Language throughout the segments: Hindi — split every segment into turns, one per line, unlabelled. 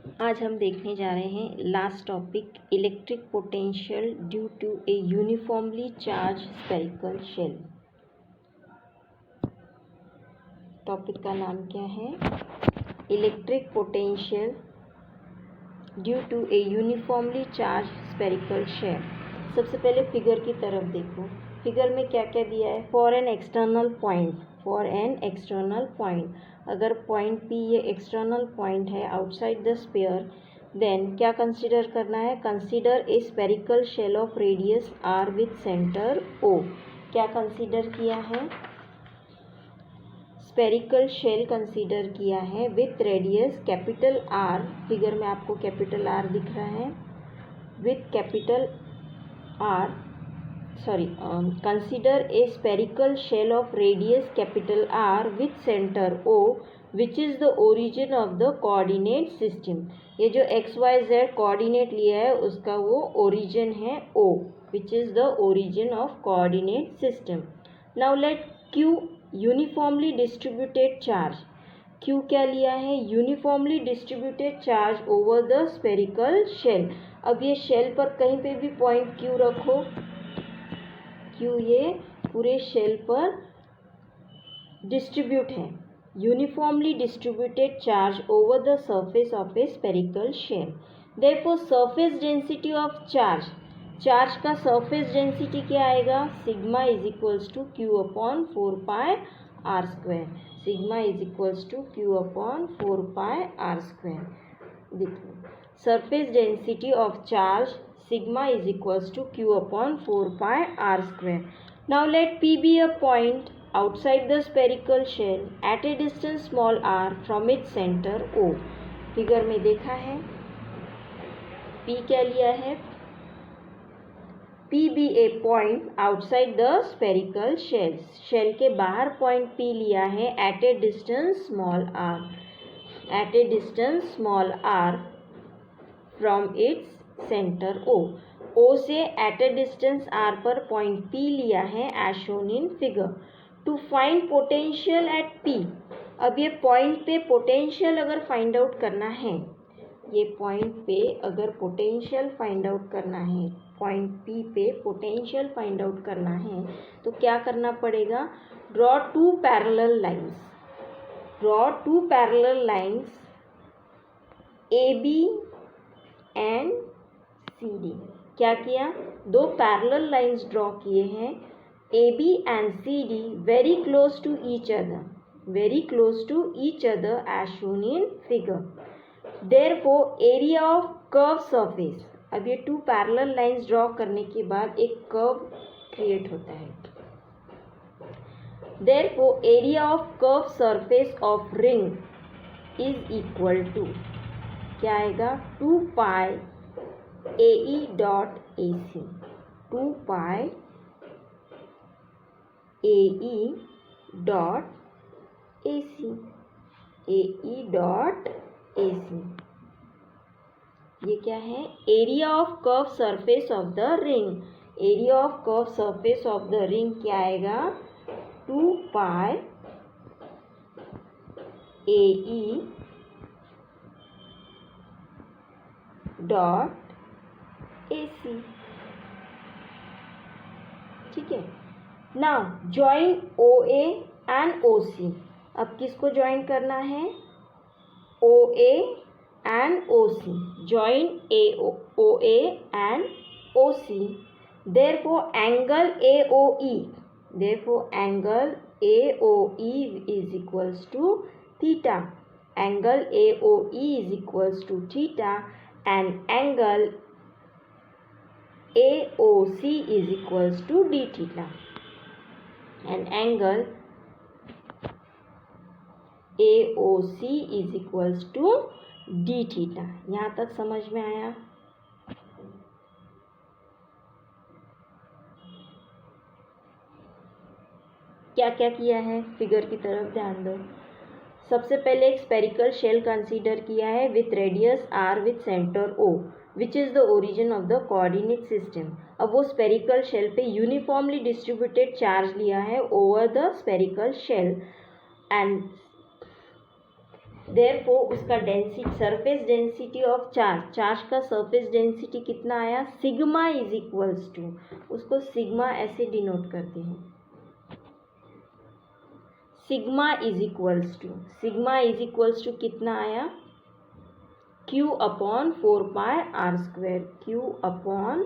आज हम देखने जा रहे हैं last topic electric potential due to a uniformly charge spherical shell. Topic का नाम क्या है? Electric potential due to a uniformly charge spherical shell. सबसे पहले फिगर की तरफ देखो। फिगर में क्या क्या दिया है? फॉर एन एक्सटर्नल पॉइंट, अगर पॉइंट P ये एक्सटर्नल पॉइंट है आउटसाइड द स्फीयर, देन क्या कंसीडर करना है? Consider a spherical shell of radius R with centre O। क्या कंसीडर किया है? स्फेरिकल शेल कंसीडर किया है with radius capital R। Figure में आपको कैपिटल R दिख रहा है। With capital R, consider a spherical shell of radius capital R with center O, which is the origin of the coordinate system। ये जो XYZ कोऑर्डिनेट लिया है उसका वो ओरिजिन है O, which is the origin of coordinate system। Now let Q uniformly distributed charge। Q क्या लिया है? Uniformly distributed charge over the spherical shell. अब ये शेल पर कहीं पे भी पॉइंट Q रखो, Q ये पूरे शेल पर डिस्ट्रीब्यूट है। Uniformly distributed charge over the surface of a spherical shell. Therefore surface density of charge का सरफेस डेंसिटी क्या आएगा? Sigma is equals to Q upon 4 r square. Sigma is equals to Q upon 4 r square. देखिए surface density of charge sigma is equals to Q upon 4 r square। Now let P be a point outside the spherical shell at a distance small r from its center O। Figure में देखा है P क्या लिया है? P be a point outside the spherical shell। Shell के बाहर पॉइंट P लिया है at a distance small r। at a distance small r from its centre O से एट ए डिस्टेंस R पर पॉइंट P लिया है as shown in figure. To find potential at P। अब ये पॉइंट पे पोटेंशियल अगर फाइंड आउट करना है, ये पॉइंट पे अगर पोटेंशियल फाइंड आउट करना है, पॉइंट P पे पोटेंशियल फाइंड आउट करना है तो क्या करना पड़ेगा? Draw two parallel lines AB and CD। क्या किया? दो पैरेलल लाइंस ड्रॉ किए हैं AB and CD very close to each other as shown in figure. Therefore area of curve surface. अब ये टू पैरेलल लाइंस ड्रॉ करने के बाद एक कर्व क्रिएट होता है। Therefore area of curve surface of ring is equal to क्या आएगा? 2 pi AE dot AC। 2 pi AE dot AC। AE dot AC ये क्या है? Area of curve surface of the ring. Area of curve surface of the ring क्या आएगा? 2 पाई AE डॉट AC। ठीक है। Now join OA and OC। अब किसको ज्वाइन करना है? OA and OC। Join OA and OC। Therefore angle AOE is equals to theta. Angle AOE is equals to theta and angle AOC is equals to d theta and angle AOC is equals to d theta। यहाँ तक समझ में आया? क्या क्या किया है? फिगर की तरफ ध्यान दो। सबसे पहले एक स्फेरिकल शेल कंसीडर किया है with radius R with centre O, which is the origin of the coordinate system. अब वो स्फेरिकल शेल पे यूनिफॉर्मली डिस्ट्रीब्यूटेड चार्ज लिया है over the spherical shell and therefore उसका density, surface density of charge का सरफेस डेंसिटी कितना आया, सिग्मा इज इक्वल्स टू, उसको सिग्मा ऐसे डिनोट करते हैं, सिग्मा इज इक्वल्स टू कितना आया, Q upon 4πr², Q upon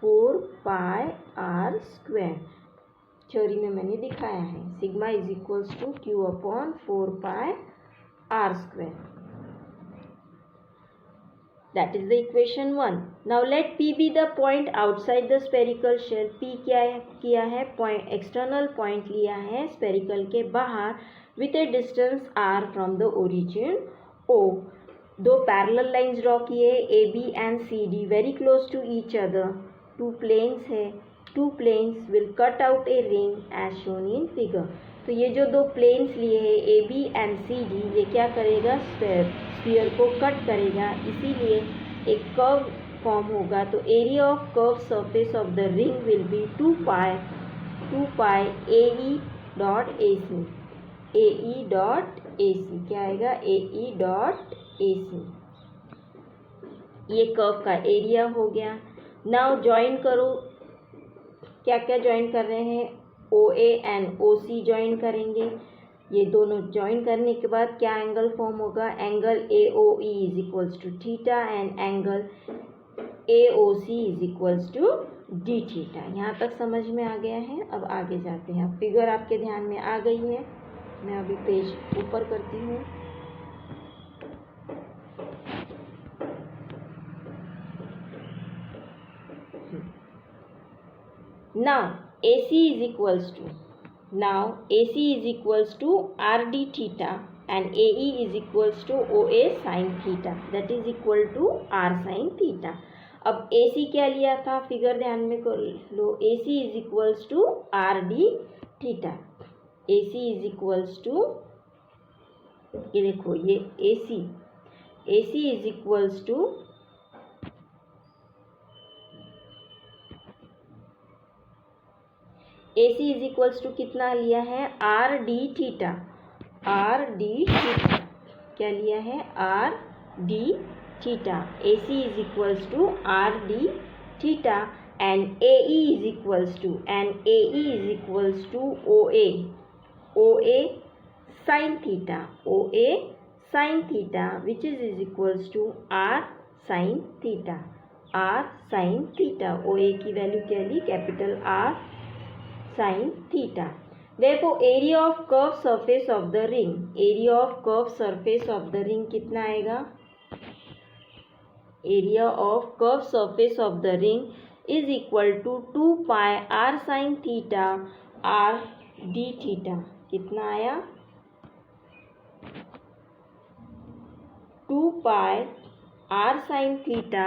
4πr², theory में मैंने दिखाया है, sigma is equals to Q upon 4πr². That is the equation 1. Now let P be the point outside the spherical shell. P क्या किया है, पॉइंट, एक्सटर्नल पॉइंट लिया है स्पेरिकल के बाहर with a distance r from the origin O. दो पैरेलल लाइंस ड्रॉ किए AB and CD very close to each other, two planes है, two planes will cut out a ring as shown in figure. तो ये जो दो प्लेन्स लिए हैं AB एंड CD, ये क्या करेगा, स्फीयर को कट करेगा, इसीलिए एक कर्व फॉर्म होगा. तो area of curve surface of the ring will be 2 pi AE dot AC. AE dot AC क्या आएगा, AE डॉट AC. ये कर्व का एरिया हो गया. नाउ ज्वाइन करो, क्या क्या ज्वाइन कर रहे हैं, OA एंड OC ज्वाइन करेंगे. ये दोनों ज्वाइन करने के बाद क्या एंगल फॉर्म होगा, angle AOE is equals to theta and angle AOC is equals to D theta. यहाँ तक समझ में आ गया है. अब आगे जाते हैं. फिगर आपके ध्यान में आ गई है. मैं अभी पेज ऊपर करती हूँ. Now AC is equals to RD theta and AE is equals to OA sin theta, that is equal to R sin theta. अब AC क्या लिया था, फिगर ध्यान में कर लो. AC is equals to RD theta. AC is equals to, ये देखो, ये AC is equals to AC is equals to कितना लिया है, आर डी थीटा. क्या लिया है, R D theta. AC is equals to R D theta and AE is equals to OA sine theta which is equals to R sine theta. OA की वैल्यू क्या ली, capital R sin theta. Therefore area of curved surface of the ring, कितना आएगा, area of curved surface of the ring is equal to 2 pi r sin theta r d theta. कितना आया, 2 pi r sin theta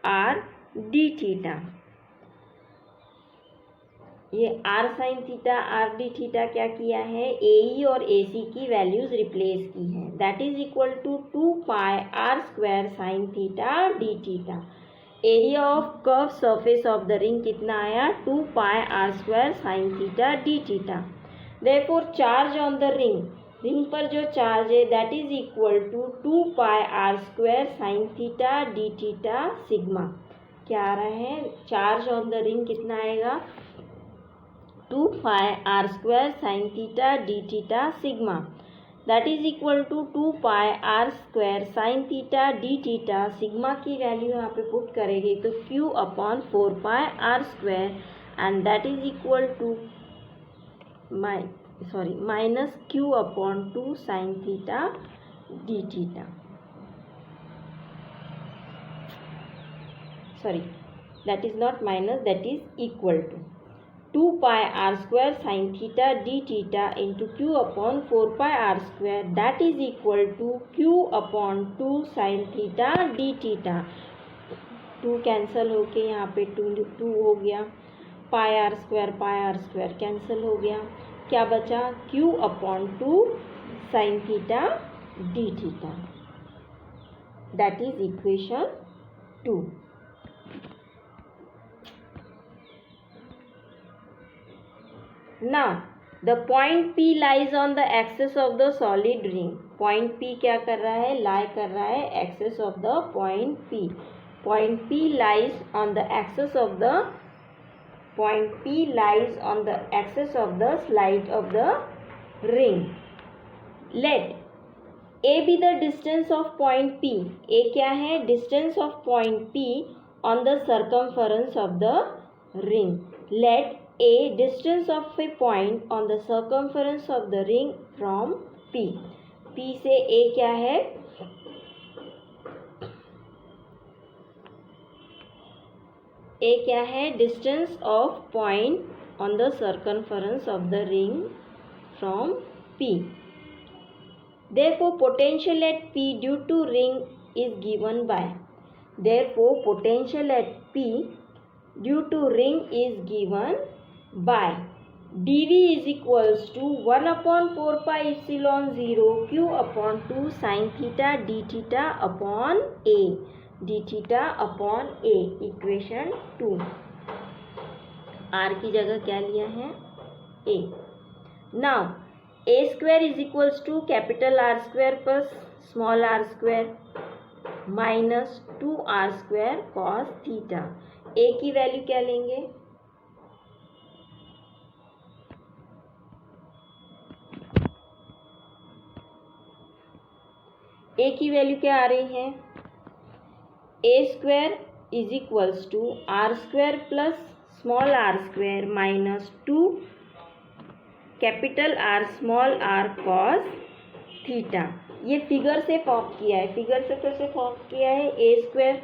r d theta. ये r sin theta r d theta क्या किया है, AE और AC की वैल्यूज रिप्लेस की है. That is equal to 2 pi r² sin theta d theta. Area of curve surface of the ring कितना आया, 2 pi r² sin theta d theta. Therefore charge on the ring पर जो चार्ज है that is equal to 2 pi r² sin theta d theta sigma. क्या आ रहा है, चार्ज ऑन द रिंग कितना आएगा, 2 pi r² sin theta d theta sigma. That is equal to 2 pi r² sin theta d theta. Sigma की वैल्यू यहाँ पे पुट करेंगे तो Q upon 4 pi r² and that is equal to minus Q upon 2 sin theta d theta. That is not minus, that is equal to 2 pi r² sin theta d theta into Q upon 4 pi r² that is equal to Q upon 2 sin theta d theta. 2 cancel होके यहाँ पे 2 हो गया, pi r² कैंसिल हो गया, क्या बचा, Q upon 2 sin theta d theta. That is equation 2. Now the point P lies on the axis of the solid ring. Point P क्या कर रहा है, लाई कर रहा है axis of the point P. Point P lies on the axis of the slide of the ring. Let a be the distance of point P. A क्या है, distance of point P on the circumference of the ring. लेट A distance of a point on the circumference of the ring from P. P से A क्या है, A क्या है, distance of point on the circumference of the ring from P. Therefore potential at P due to ring is given by. Therefore potential at P due to ring is given by dV is equals to 1 upon 4 pi epsilon 0 q upon 2 sin theta d theta upon a. d theta upon a. Equation 2. r की जगह क्या लिया है, a. Now a square is equals to capital R square plus small r square minus 2r square cos theta. a की वैल्यू क्या लेंगे, ए की वैल्यू क्या आ रही है, a square is equals to R square plus small r square minus 2 capital R small r cos theta. ये फिगर से फॉर्म किया है, फिगर से कैसे फॉर्म किया है, ए स्क्वायर